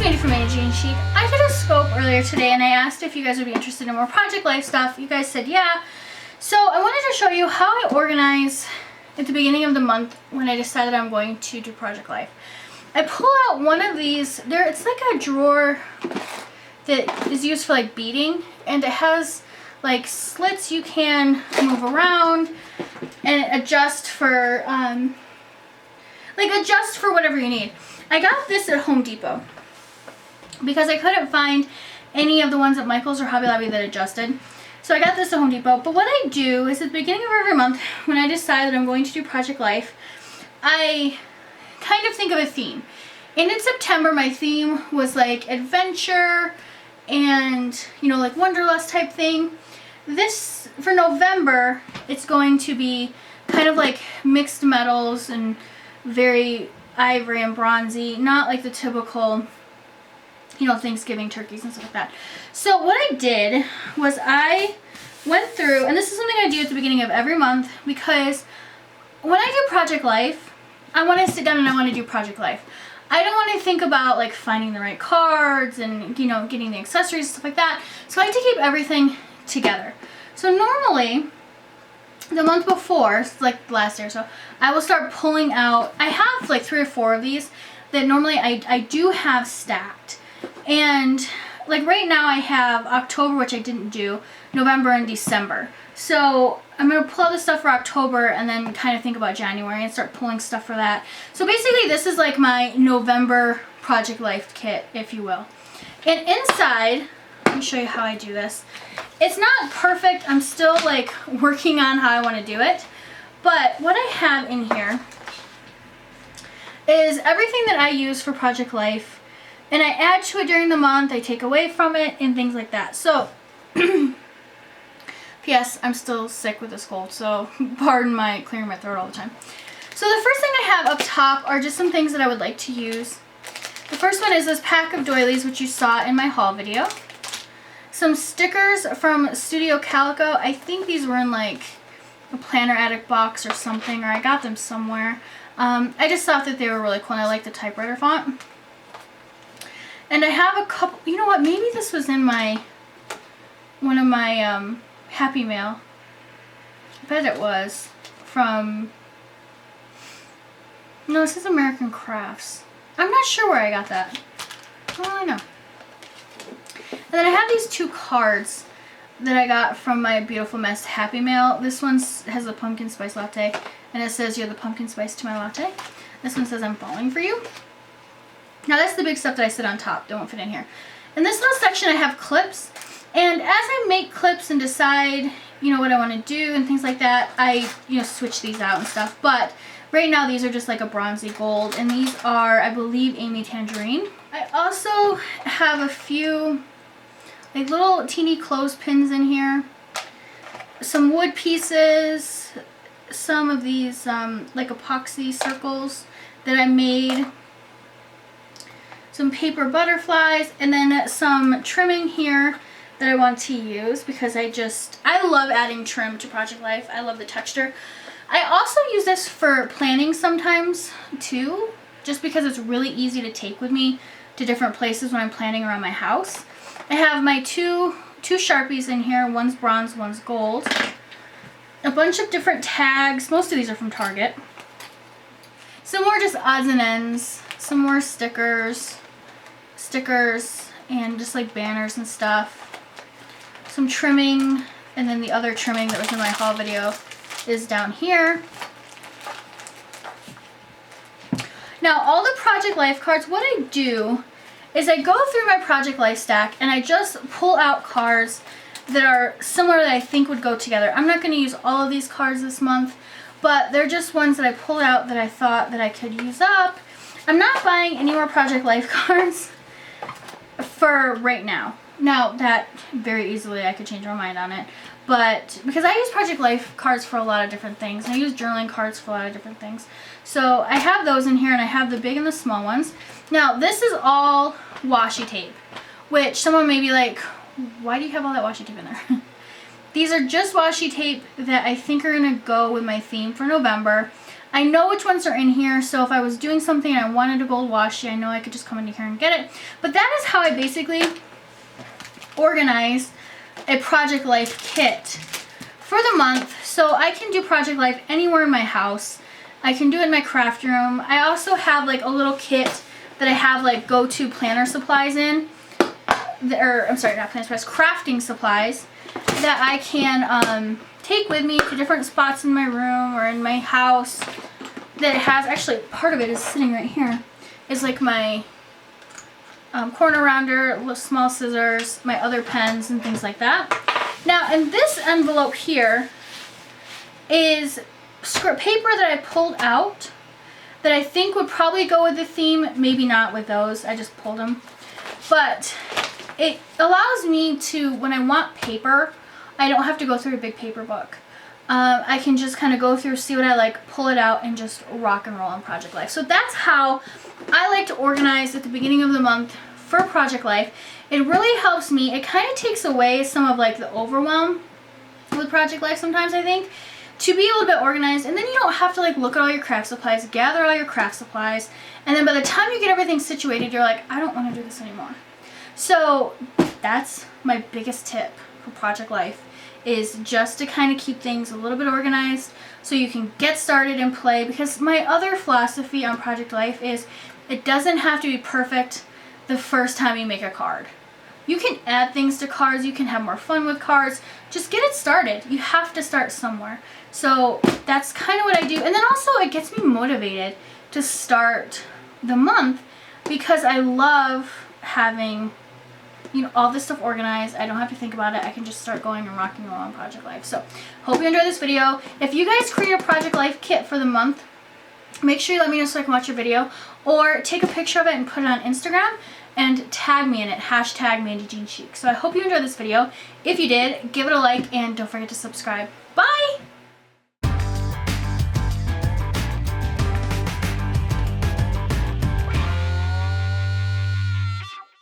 Mandy from Mandy and Chic. I did a scope earlier today and I asked if you guys would be interested in more project life stuff. You guys said yeah. So I wanted to show you how I organize at the beginning of the month when I decided I'm going to do project life. I pull out one of these. It's like a drawer that is used for like beading, and it has like slits you can move around and adjust for whatever you need. I got this at Home Depot because I couldn't find any of the ones at Michael's or Hobby Lobby that adjusted. So I got this at Home Depot. But what I do is at the beginning of every month, when I decide that I'm going to do project life, I kind of think of a theme. And in September, my theme was like adventure and, you know, like Wanderlust type thing. This, for November, it's going to be kind of like mixed metals and very ivory and bronzy, not like the typical, you know, Thanksgiving turkeys and stuff like that. So what I did was I went through, and this is something I do at the beginning of every month, because when I do project life, I want to sit down and I want to do project life. I don't want to think about like finding the right cards and, you know, getting the accessories and stuff like that. So I like to keep everything together. So normally, the month before, like last year or so, I will start pulling out, I have like 3 or 4 of these that normally I do have stacked. And like right now I have October, which I didn't do, November and December. So I'm going to pull out the stuff for October and then kind of think about January and start pulling stuff for that. So basically this is like my November project life kit, if you will. And inside, let me show you how I do this. It's not perfect. I'm still like working on how I want to do it. But what I have in here is everything that I use for project life. And I add to it during the month. I take away from it and things like that. So, P.S. I'm still sick with this cold. So, pardon my clearing my throat all the time. So, the first thing I have up top are just some things that I would like to use. The first one is this pack of doilies, which you saw in my haul video. Some stickers from Studio Calico. I think these were in like a Planner Attic box or something, or I got them somewhere. I just thought that they were really cool and I like the typewriter font. And I have a couple, you know what, maybe this was in one of my Happy Mail. I bet it was from, no, it says American Crafts. I'm not sure where I got that. I don't really know. And then I have these 2 cards that I got from my Beautiful Mess Happy Mail. This one has a pumpkin spice latte, and it says, "You're the pumpkin spice to my latte." This one says, "I'm falling for you." Now that's the big stuff that I sit on top. That won't fit in here. In this little section I have clips. And as I make clips and decide, you know, what I want to do and things like that, I, you know, switch these out and stuff. But right now these are just like a bronzy gold. And these are, I believe, Amy Tangerine. I also have a few like little teeny clothespins in here. Some wood pieces. Some of these like epoxy circles that I made. Some paper butterflies, and then some trimming here that I want to use because I love adding trim to project life. I love the texture. I also use this for planning sometimes too, just because it's really easy to take with me to different places when I'm planning around my house. I have my two Sharpies in here. One's bronze, one's gold. A bunch of different tags. Most of these are from Target. Some more just odds and ends. Some more stickers and just like banners and stuff. Some trimming, and then the other trimming that was in my haul video is down here. Now all the project life cards, what I do is I go through my project life stack and I just pull out cards that are similar that I think would go together. I'm not going to use all of these cards this month, but they're just ones that I pulled out that I thought that I could use up. I'm not buying any more project life cards for right now. Now that very easily I could change my mind on it, but because I use project life cards for a lot of different things. I use journaling cards for a lot of different things. So I have those in here, and I have the big and the small ones. Now this is all washi tape, which someone may be like, why do you have all that washi tape in there? These are just washi tape that I think are going to go with my theme for November. I know which ones are in here, so if I was doing something and I wanted a gold washi, I know I could just come into here and get it. But that is how I basically organize a Project Life kit for the month. So I can do Project Life anywhere in my house. I can do it in my craft room. I also have like a little kit that I have like go-to planner supplies in. I'm sorry, not planner supplies, crafting supplies that I can take with me to different spots in my room or in my house. That has, actually part of it is sitting right here, is like my corner rounder, small scissors, my other pens and things like that. Now in this envelope here is script paper that I pulled out that I think would probably go with the theme, maybe not with those, I just pulled them. But it allows me to, when I want paper, I don't have to go through a big paper book. I can just kind of go through, see what I like, pull it out, and just rock and roll on Project Life. So that's how I like to organize at the beginning of the month for Project Life. It really helps me. It kind of takes away some of like the overwhelm with Project Life sometimes, I think, to be a little bit organized. And then you don't have to like look at all your craft supplies, gather all your craft supplies, and then by the time you get everything situated, you're like, I don't want to do this anymore. So that's my biggest tip for Project Life, is just to kind of keep things a little bit organized so you can get started and play. Because my other philosophy on Project Life is it doesn't have to be perfect the first time you make a card. You can add things to cards, you can have more fun with cards, just get it started. You have to start somewhere. So that's kind of what I do. And then also it gets me motivated to start the month because I love having, you know, all this stuff organized. I don't have to think about it. I can just start going and rocking along on Project Life. So hope you enjoyed this video. If you guys create a Project Life kit for the month, make sure you let me know so I can watch your video, or take a picture of it and put it on Instagram and tag me in it, hashtag Mandy Jean Chic. So I hope you enjoyed this video. If you did, give it a like and don't forget to subscribe. Bye!